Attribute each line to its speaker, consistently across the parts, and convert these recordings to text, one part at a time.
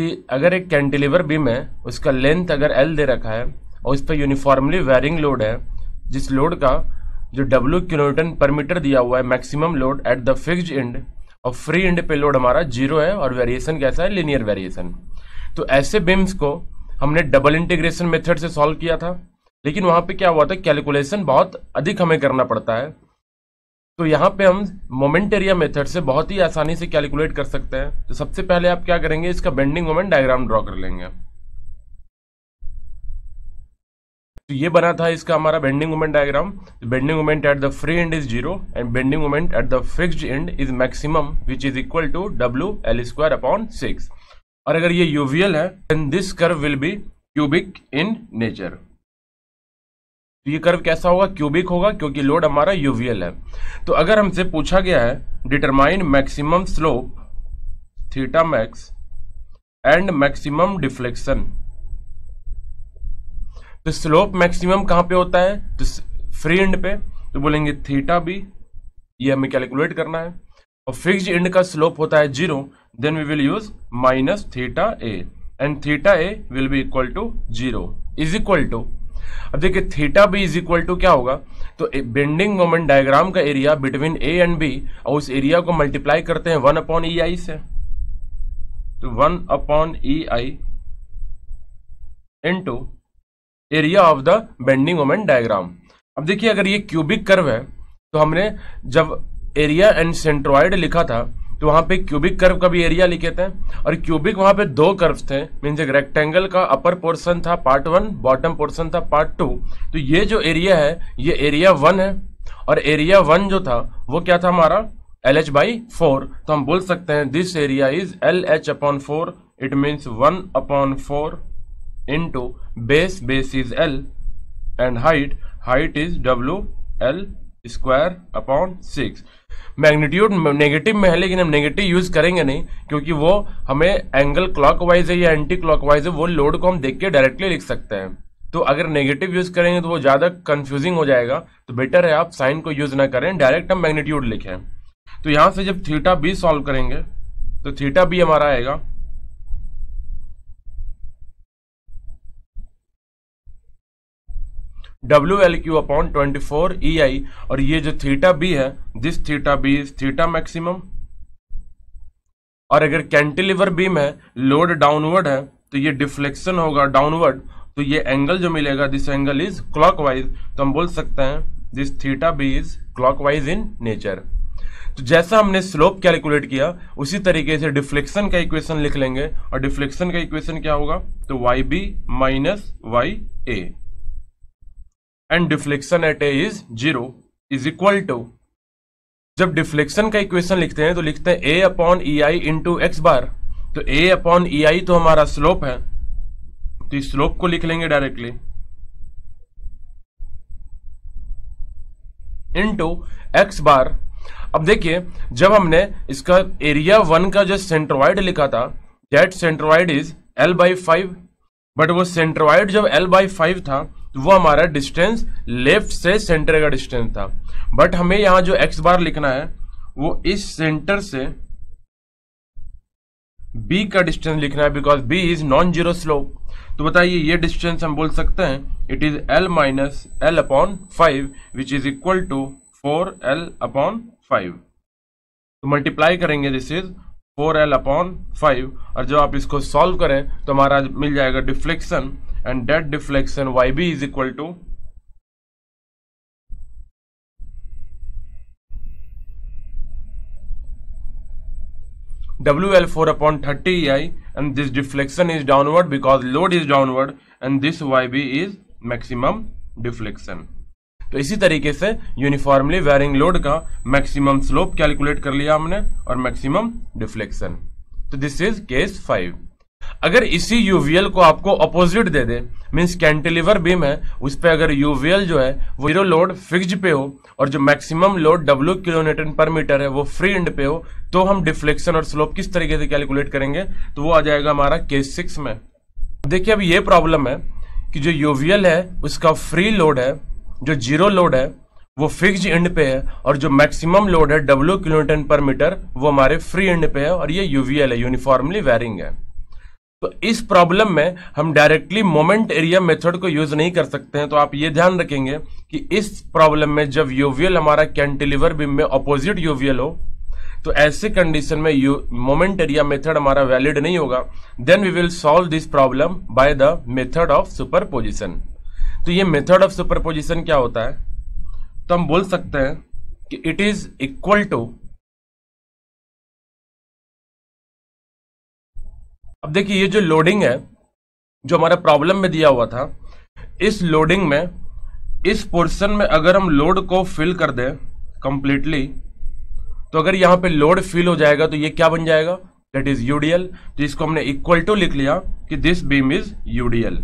Speaker 1: कि अगर एक कैंटिलीवर बीम है, उसका लेंथ अगर L दे रखा है और उस पर यूनिफॉर्मली वेरिंग लोड है, जिस लोड का जो W किलोन्यूटन पर मीटर दिया हुआ है maximum load at the fixed and, और फ्री एंड पे लोड हमारा 0 है और वेरिएशन कैसा है, लीनियर वेरिएशन। तो ऐसे बीम्स को हमने डबल इंटीग्रेशन मेथड से सॉल्व किया था, लेकिन वहां पे क्या हुआ था, कैलकुलेशन बहुत अधिक हमें करना पड़ता है। तो यहाँ पे हम मोमेंट एरिया मेथड से बहुत ही आसानी से कैलकुलेट कर सकते हैं। तो सबसे पहले आप क्या करेंगे, इसका बेंडिंग मोमेंट डायग्राम ड्रॉ कर लेंगे। तो ये बना था इसका हमारा bending moment diagram. Bending moment at the free end is 0 and bending moment at the fixed end is maximum which is equal to WL²/6। और अगर ये यूवीएल है then this curve will be cubic in nature. तो ये curve कैसा होगा, cubic होगा, क्योंकि लोड हमारा यूवीएल है। तो अगर हमसे पूछा गया है determine maximum slope theta max and maximum deflection, तो स्लोप मैक्सिमम कहां पे होता है, तो फ्री एंड पे, तो बोलेंगे थीटा बी, ये हमें कैलकुलेट करना है। और फिक्स्ड एंड का स्लोप होता है 0, then we will use minus theta A and theta A will be equal to 0 is equal to, अब देखिए theta B is equal to क्या होगा, तो बेंडिंग मोमेंट डायग्राम का area between A and B, और उस एरिया को multiply करते हैं 1/EI से, तो 1/EI into area of the bending moment diagram. अब देखिए अगर ये क्यूबिक कर्व है, तो हमने जब एरिया एंड सेंट्रोइड लिखा था तो वहां पे क्यूबिक कर्व का भी एरिया लिखे थे, और क्यूबिक वहां पे दो कर्व्स थे, मीन्स एक रेक्टेंगल का अपर पोर्शन था पार्ट 1, बॉटम पोर्शन था पार्ट 2। तो ये जो एरिया है ये एरिया 1 है, और एरिया 1 जो था वो क्या था हमारा LH/4। तो हम बोल सकते हैं this area is LH/4, it means 1/4 into base is L and height is WL²/6। Magnitude negative में है, लेकिन हम नेगेटिव यूज करेंगे नहीं, क्योंकि वो हमें एंगल क्लॉकवाइज है या एंटी क्लॉकवाइज है, वो लोड को हम देख के डायरेक्टली लिख सकते हैं। तो अगर नेगेटिव यूज करेंगे तो वो ज्यादा कंफ्यूजिंग हो जाएगा, तो बेटर है आप साइन को यूज ना करें, डायरेक्ट हम मैग्नीट्यूड लिखें। तो यहां से जब थीटा बी सॉल्व करेंगे तो थीटा बी हमारा आएगा WL/24EI, और ये जो थीटा बी है this theta B is theta maximum. और अगर कैंटिलीवर बीम है, लोड डाउनवर्ड है, तो ये डिफ्लेक्शन होगा डाउनवर्ड, तो ये एंगल जो मिलेगा दिस एंगल इज क्लॉकवाइज। तो हम बोल सकते हैं this theta B is clockwise in nature. तो जैसा हमने स्लोप कैलकुलेट किया उसी तरीके से डिफ्लेक्शन का इक्वेशन लिख लेंगे, और डिफ्लेक्शन का इक्वेशन क्या होगा, तो YB minus YA and deflection at A is 0 is equal to, जब डिफ्लेक्शन का इक्वेशन लिखते हैं तो लिखते हैं A/EI इंटू एक्स बार। तो A/EI तो हमारा स्लोप है, तो इस स्लोप को लिख लेंगे डायरेक्टली इंटू एक्स बार। अब देखिए जब हमने इसका एरिया 1 का जो सेंट्रोइड लिखा था, that centroid is L/5, but वो सेंट्रोइड जब L/5 था तो वो हमारा डिस्टेंस लेफ्ट से सेंटर का डिस्टेंस था, बट हमें यहां जो एक्स बार लिखना है वो इस सेंटर से B का डिस्टेंस लिखना है, because B is non zero slope. तो बताइए ये डिस्टेंस हम बोल सकते हैं it is L minus L/5 which is equal to 4L/5। तो मल्टीप्लाई करेंगे दिस इज 4L/5, और जब आप इसको सॉल्व करें तो हमारा मिल जाएगा deflection, and that deflection YB is equal to WL4/30EI, and this deflection is downward because load is downward, and this YB is maximum deflection। तो इसी तरीके से यूनिफॉर्मली वेरिंग लोड का मैक्सिमम स्लोप कैलकुलेट कर लिया हमने और मैक्सिमम डिफ्लेक्शन। तो दिस इज केस 5। अगर इसी यूवीएल को आपको अपोजिट दे दे, मींस कैंटिलीवर बीम है उस पे अगर यूवीएल जो है वो जीरो लोड फिक्स्ड पे हो और जो मैक्सिमम लोड W किलोन्यूटन पर मीटर है वो फ्री एंड पे हो, तो हम डिफ्लेक्शन और स्लोप किस तरीके से कैलकुलेट करेंगे, तो वो आ जाएगा हमारा केस 6 में। देखिए अब ये प्रॉब्लम है कि जो यूवीएल है उसका फ्री लोड है, जो जीरो लोड है वो फिक्स्ड एंड पे है, और जो मैक्सिमम लोड है W किलोन्यूटन पर मीटर वो हमारे फ्री एंड पे है, और ये यूवीएल है, यूनिफॉर्मली वेरिंग है। तो इस प्रॉब्लम में हम डायरेक्टली मोमेंट एरिया मेथड को यूज नहीं कर सकते हैं। तो आप ये ध्यान रखेंगे कि इस प्रॉब्लम में जब यूवीएल हमारा कैंटिलीवर बीम में ऑपोजिट यूवीएल हो, तो ऐसे कंडीशन में मोमेंट एरिया मेथड हमारा वैलिड नहीं होगा। Then we will solve this problem by the method of superposition. तो ये मेथड ऑफ सुपरपोजिशन क्या होता है? तो हम बोल सकते हैं कि इट इज इक्वल टू, अब देखिए ये जो लोडिंग है जो हमारा प्रॉब्लम में दिया हुआ था, इस लोडिंग में इस पोर्शन में अगर हम लोड को फिल कर दें कंप्लीटली, तो अगर यहां पे लोड फिल हो जाएगा तो ये क्या बन जाएगा? That is UDL. तो इसको हमने इक्वल टू लिख लिया कि दिस बीम इज यूडीएल,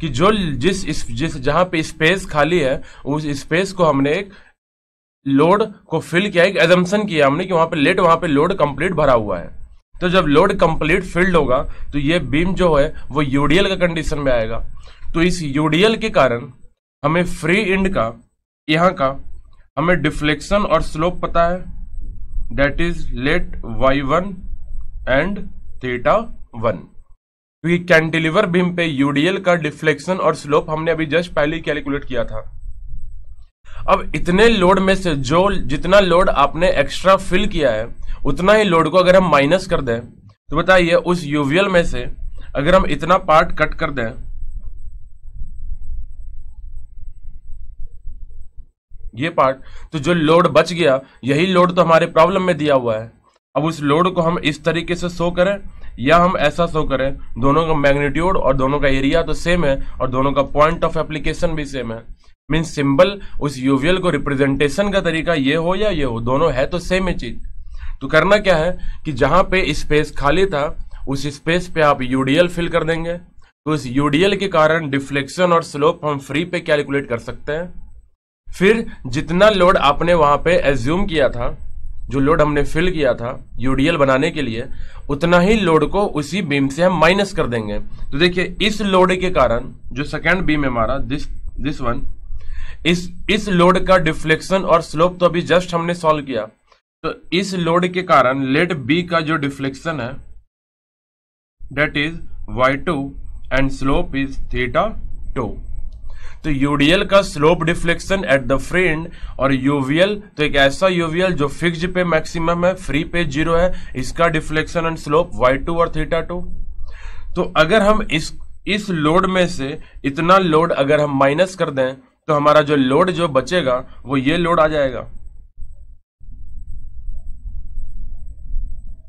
Speaker 1: कि जो जिस जहां पे स्पेस खाली है उस स्पेस को हमने एक लोड को फिल किया, एक एजम्पशन किया हमने कि वहां पे लोड कंप्लीट भरा हुआ है। तो जब लोड कंप्लीट फिल्ड होगा तो ये बीम जो है वो यूडीएल का कंडीशन में आएगा। तो इस यूडीएल के कारण हमें फ्री एंड का यहां का हमें डिफ्लेक्शन और स्लोप पता है, that is late y1 and θ1। क्योंकि कैंटिलीवर बीम पे यूडीएल का डिफ्लेक्शन और स्लोप हमने अभी जस्ट पहले कैलकुलेट किया था। अब इतने लोड में से जो जितना लोड आपने एक्स्ट्रा फिल किया है उतना ही लोड को अगर हम माइनस कर दें, तो बताइए उस यूवीएल में से अगर हम इतना पार्ट कट कर दें, ये पार्ट, तो जो लोड बच गया यही लोड तो हमारे प्रॉब्लम में दिया हुआ है। अब उस लोड को हम इस तरीके से शो करें या हम ऐसा शो करें, दोनों का मैग्नीट्यूड और दोनों का एरिया तो सेम है और दोनों का पॉइंट ऑफ एप्लीकेशन भी सेम है। मीन्स सिंबल उस यूवीएल को रिप्रेजेंटेशन का तरीका ये हो या ये हो, दोनों है तो सेम ही चीज। तो करना क्या है कि जहां पे स्पेस खाली था उस स्पेस पे आप यूडीएल फिल कर देंगे। तो इस यूडीएल के कारण डिफ्लेक्शन और स्लोप हम फ्री पे कैलकुलेट कर सकते हैं। फिर जितना लोड आपने वहां पे एज्यूम किया था, जो लोड हमने फिल किया था यूडीएल बनाने के लिए, उतना ही लोड को उसी बीम से हम माइनस कर देंगे। तो देखिए इस लोड के कारण जो सेकेंड बीम है हमारा दिस वन, इस लोड का डिफ्लेक्शन और स्लोप तो अभी जस्ट हमने सॉल्व किया। तो इस लोड के कारण लेट बी का जो डिफ्लेक्शन है that is y2 and slope is θ2। तो यूडीएल का slope deflection at the free end और यूवीएल, तो एक ऐसा यूवीएल जो फिक्स्ड पे मैक्सिमम है, फ्री पे 0 है, इसका डिफ्लेक्शन एंड स्लोप y2 और θ2। तो अगर हम इस लोड में से इतना लोड अगर हम माइनस कर दें तो हमारा जो लोड जो बचेगा वो ये लोड आ जाएगा,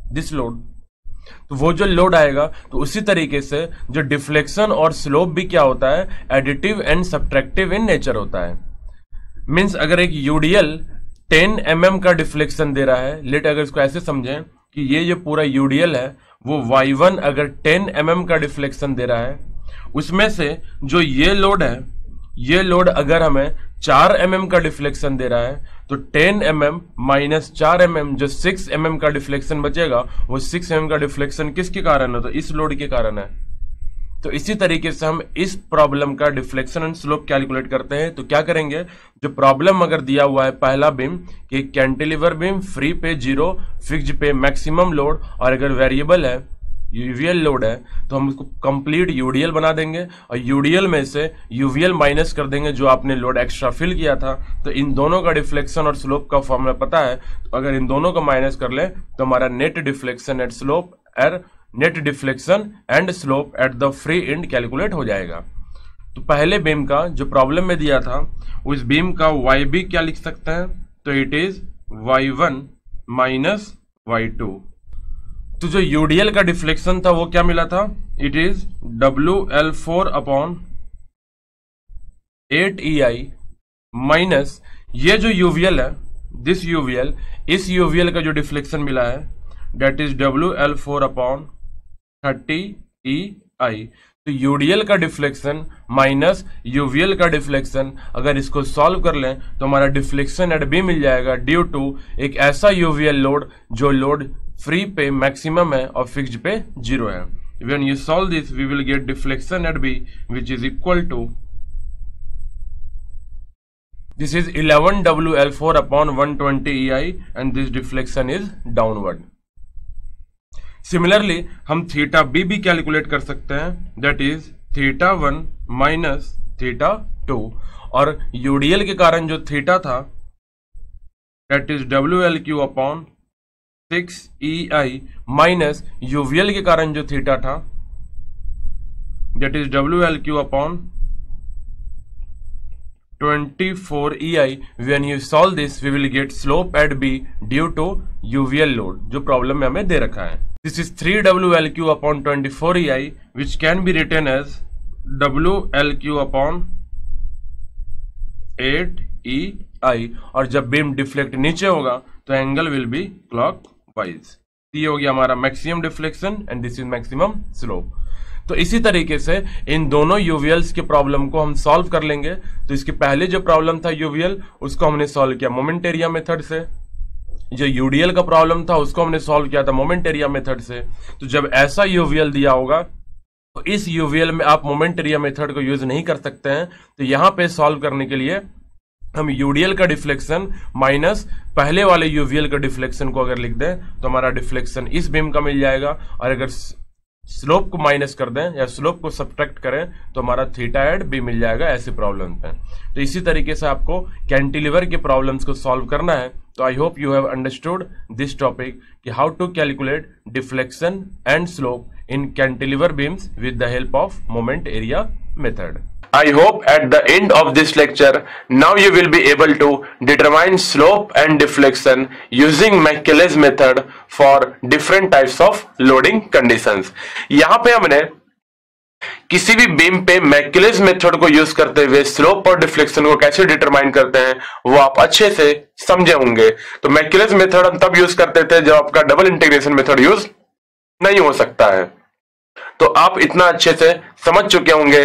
Speaker 1: दिस लोड। तो वो जो लोड आएगा तो उसी तरीके से जो डिफ्लेक्शन और स्लोप भी क्या होता है, additive and subtractive in nature होता है। मींस अगर एक यूडीएल 10 mm का डिफ्लेक्शन दे रहा है, लेट अगर इसको ऐसे समझें कि ये जो पूरा यूडीएल है वो y1 अगर 10 mm का डिफ्लेक्शन दे रहा है, उसमें से जो ये लोड है, ये लोड अगर हमें 4 mm का डिफ्लेक्शन दे रहा है, तो 10 mm माइनस 4 mm जो 6 mm का डिफ्लेक्शन बचेगा, वो 6 mm का डिफ्लेक्शन किसके कारण है? तो इस लोड के कारण है। तो इसी तरीके से हम इस प्रॉब्लम का डिफ्लेक्शन एंड स्लोप कैलकुलेट करते हैं। तो क्या करेंगे, जो प्रॉब्लम अगर दिया हुआ है पहला बीम कि कैंटिलीवर बीम फ्री पे 0, फिक्स्ड पे मैक्सिमम लोड, और अगर वेरिएबल है यूवीएल लोड है, तो हम उसको कंप्लीट यूडीएल बना देंगे और यूडीएल में से यूवीएल माइनस कर देंगे जो आपने लोड एक्स्ट्रा फिल किया था। तो इन दोनों का डिफ्लेक्शन और स्लोप का फॉर्मूला पता है, तो अगर इन दोनों को माइनस कर ले तो हमारा net deflection at slope net deflection and slope eight the free and calculate हो जाएगा। तो पहले बीम का जो प्रॉब्लम में दिया था उस बीम का वाई बी क्या लिख सकते हैं, तो it is y1 minus y2। तो जो यूडीएल का डिफ्लेक्शन था वो क्या मिला था, it is WL4 upon 8EI minus ये जो यूवीएल है, दिस यूवीएल, इस यूवीएल का जो डिफ्लेक्शन मिला है that is WL4 upon 30EI। तो यूडीएल का डिफ्लेक्शन माइनस यूवीएल का डिफ्लेक्शन, अगर इसको सॉल्व कर लें तो हमारा डिफ्लेक्शन एट बी मिल जाएगा ड्यू टू एक ऐसा यूवीएल लोड जो लोड फ्री पे मैक्सिमम है और फिक्स्ड पे 0 है। When you solve this, we will get deflection at B, which is equal to, this is 11 WL4 upon 120 EI, and this deflection is downward. Similarly हम theta B भी calculate कर सकते हैं, that is theta 1 minus theta 2, और UDL के कारण जो theta था that is WLQ upon 6EI minus UVL के कारण जो थीटा था that is WLQ upon 24EI. When you solve this, we will get slope at B due to UVL load, जो प्रॉब्लम में हमें दे रखा है. This is 3WLQ upon 24EI, which can be written as WLQ upon 8EI. और जब beam deflect नीचे होगा तो एंगल विल बी क्लॉकवाइज. ये हो गया हमारा maximum deflection and this is maximum slope. तो इसी तरीके से इन दोनों यूवीएल्स के प्रॉब्लम को हम सॉल्व कर लेंगे. तो इसके पहले जो प्रॉब्लम था यूवीएल, उसको हमने सॉल्व किया मोमेंट एरिया मेथड से. जो यूडीएल का प्रॉब्लम था उसको हमने सॉल्व किया था मोमेंट एरिया मेथड से. तो जब ऐसा यूवीएल दिया होगा तो इस यूवीएल में आप मोमेंट एरिया मेथड को यूज नहीं कर सकते हैं. तो यहां पे सॉल्व करने के लिए हम यूडीएल का डिफ्लेक्शन माइनस पहले वाले यूवीएल का डिफ्लेक्शन को अगर लिख दें तो हमारा डिफ्लेक्शन इस बीम का मिल जाएगा. और अगर स्लोप को माइनस कर दें या स्लोप को सब्ट्रैक्ट करें तो हमारा थीटा एट बी मिल जाएगा ऐसे प्रॉब्लम पे. तो इसी तरीके से आपको कैंटिलीवर के प्रॉब्लम्स को सॉल्व करना है. तो I hope you have understood this topic कि how to calculate deflection and slope in cantilever beams with the help of moment area method. I hope at the end of this lecture now you will be able to determine slope and deflection using Maclaurin's method for different types of loading conditions. यहाँ पे हमने किसी भी beam पे मैक्यूलेज method को use करते हुए slope और डिफ्लेक्शन को कैसे डिटरमाइन करते हैं वो आप अच्छे से समझे होंगे. तो मैक्यूलेज मेथड हम तब यूज करते थे जब आपका डबल इंटीग्रेशन मेथड यूज नहीं हो सकता है. तो आप इतना अच्छे से समझ चुके होंगे